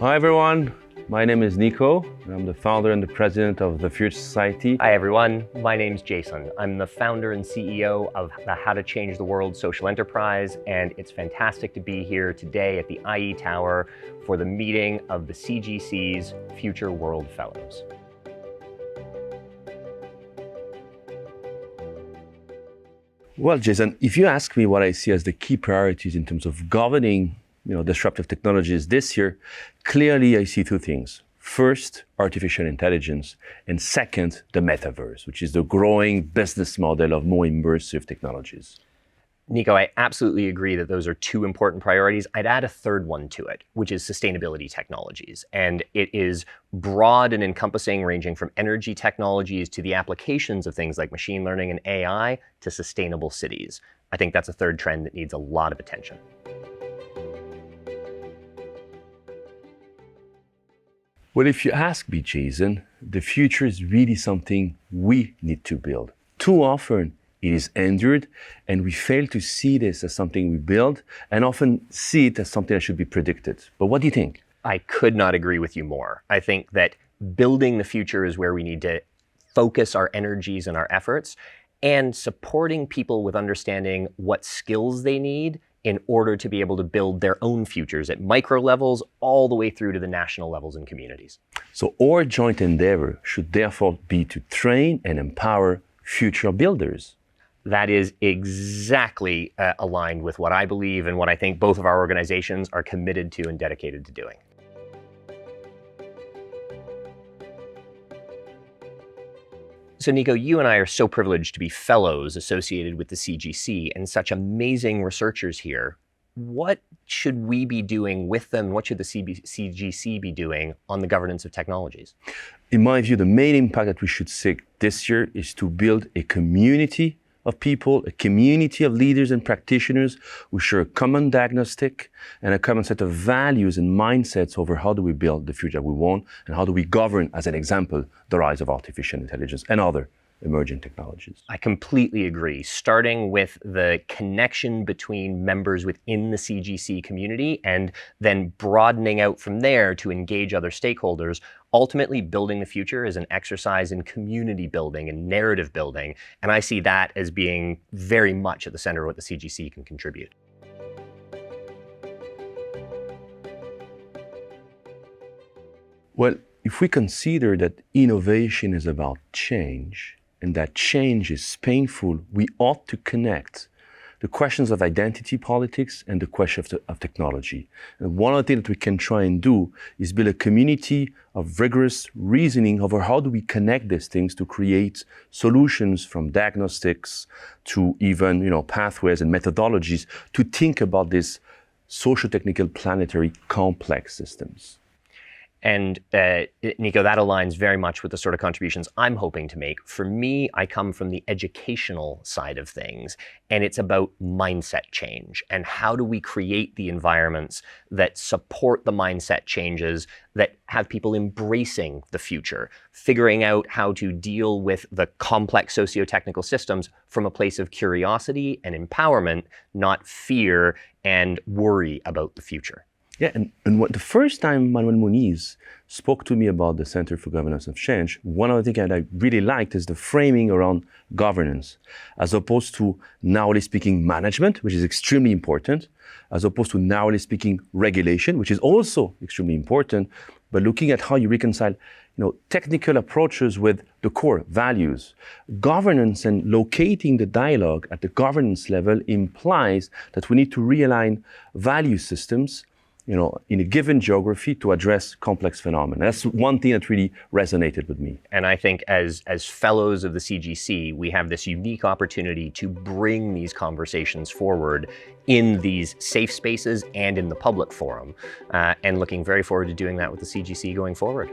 Hi everyone, my name is Nico, and I'm the founder and the president of the Future Society. Hi everyone, my name's Jason. I'm the founder and CEO of the How to Change the World social enterprise, and it's fantastic to be here today at the IE Tower for the meeting of the CGC's Future World Fellows. Well, Jason, if you ask me what I see as the key priorities in terms of governing disruptive technologies this year, clearly I see two things. First, artificial intelligence, and second, the metaverse, which is the growing business model of more immersive technologies. Nico, I absolutely agree that those are two important priorities. I'd add a third one to it, which is sustainability technologies. And it is broad and encompassing, ranging from energy technologies to the applications of things like machine learning and AI to sustainable cities. I think that's a third trend that needs a lot of attention. Well, if you ask me, Jason, the future is really something we need to build. Too often, it is endured, and we fail to see this as something we build, and often see it as something that should be predicted. But what do you think? I could not agree with you more. I think that building the future is where we need to focus our energies and our efforts, and supporting people with understanding what skills they need in order to be able to build their own futures at micro levels all the way through to the national levels and communities. So our joint endeavor should therefore be to train and empower future builders. That is exactly aligned with what I believe and what I think both of our organizations are committed to and dedicated to doing. So Nico, you and I are so privileged to be fellows associated with the CGC and such amazing researchers here. What should we be doing with them? What should the CGC be doing on the governance of technologies? In my view, the main impact that we should seek this year is to build a community of people, a community of leaders and practitioners who share a common diagnostic and a common set of values and mindsets over how do we build the future we want and how do we govern, as an example, the rise of artificial intelligence and other emerging technologies. I completely agree. Starting with the connection between members within the CGC community and then broadening out from there to engage other stakeholders. Ultimately, building the future is an exercise in community building and narrative building. And I see that as being very much at the center of what the CGC can contribute. Well, if we consider that innovation is about change, and that change is painful, we ought to connect the questions of identity politics and the question of technology. And one of the things that we can try and do is build a community of rigorous reasoning over how do we connect these things to create solutions from diagnostics to even pathways and methodologies to think about these socio-technical planetary complex systems. And Nico, that aligns very much with the sort of contributions I'm hoping to make. For me, I come from the educational side of things, and it's about mindset change. And how do we create the environments that support the mindset changes that have people embracing the future, figuring out how to deal with the complex socio-technical systems from a place of curiosity and empowerment, not fear and worry about the future. Yeah, and what the first time Manuel Muniz spoke to me about the Center for Governance of Change, one of the things that I really liked is the framing around governance, as opposed to narrowly speaking management, which is extremely important, as opposed to narrowly speaking regulation, which is also extremely important, but looking at how you reconcile technical approaches with the core values. Governance and locating the dialogue at the governance level implies that we need to realign value systems in a given geography to address complex phenomena. That's one thing that really resonated with me. And I think as fellows of the CGC, we have this unique opportunity to bring these conversations forward in these safe spaces and in the public forum. And looking very forward to doing that with the CGC going forward.